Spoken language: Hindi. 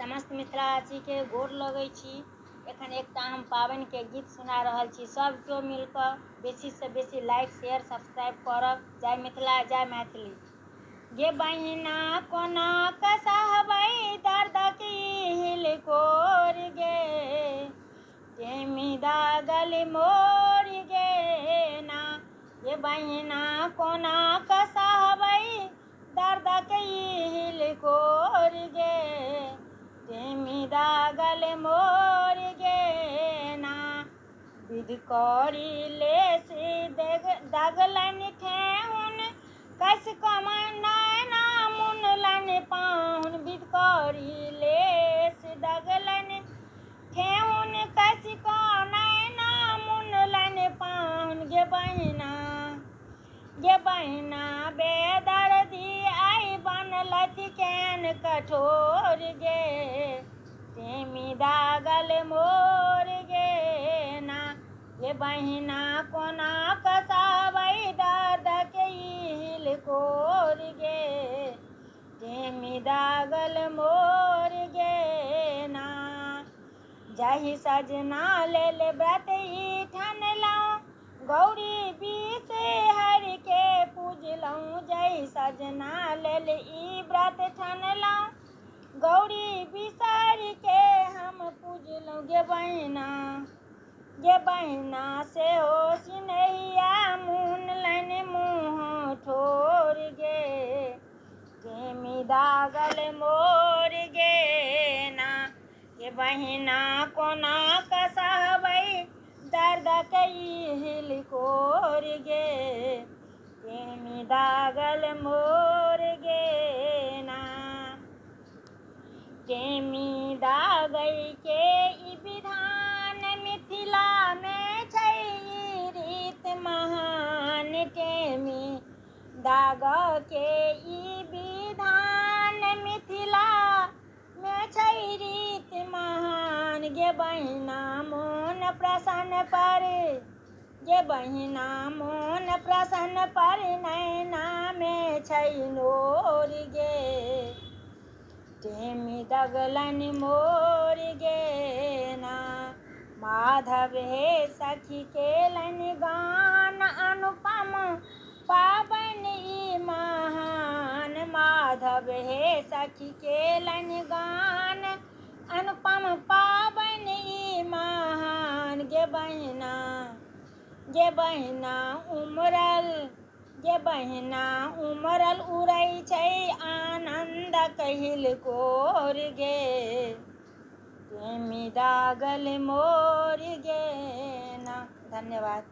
समस्त मिथिलावासी के गोर लगै छी। एखन एकटा हम पाबनि के गीत सुना रहल छी। सब केओ मिलकर बेसी से बेसी लाइक शेयर सब्सक्राइब करब। जय मिथिला जय मैथिली। गे बहिना कोना कसहबै दर्द की हिलकोर गे, टेमी दागल मोर गे ना। गे बहिना कोना कसहबै दर्द की हिलकोर गे, टेमी दागल मोर गे ना। विधि करी लेस दगलन ठेहुन कस नैना मुनलन पाहुन। विधि करी लेस दगलन ठेहुन कस नैना मुनलन पाहुन। गे बहिना बेदर्दी आई बनलथि केन कठोर गे, टेमी दागल मोर गे ना। गे बहिना कोना कसहबै दर्द के हिलकोर गे, टेमी दागल मोर गे ना। जाहि सजना लेल व्रत ई ठानलहुँ, गौरी बिषहरि के पूजलहुँ। जाहि सजना लेल ई व्रत ठानलहुँ, गौरी बिषहरि के हम पूजलहुँ। गे बहिना सेहो सिन्हैया मुनलन मुँह ठोर गे, टेमी दागल मोर गे ना। गे बहिना कोना कसहबै दर्द के हिलकोर गे, टेमी दागल मोर गे ना। टेमी दागै के ई विधान मिथिला में छै रीत महान। टेमी दाग के ई विधान मिथिला में छै रीत महान। गे बहिना मोन प्रसन्न पर, गे बहिना मोन प्रसन्न पर नैना में छै नोर गे, टेमी दगलन मोर गे ना। माधव हे सखी केलन गान अनुपम पाबनि ई महान। माधव हे सखी केलन गान अनुपम पाबनि ई महान। गे बहिना उमरल उड़ै छै आनंद हिलकोर गे, टेमी दागल मोर गे ना। धन्यवाद।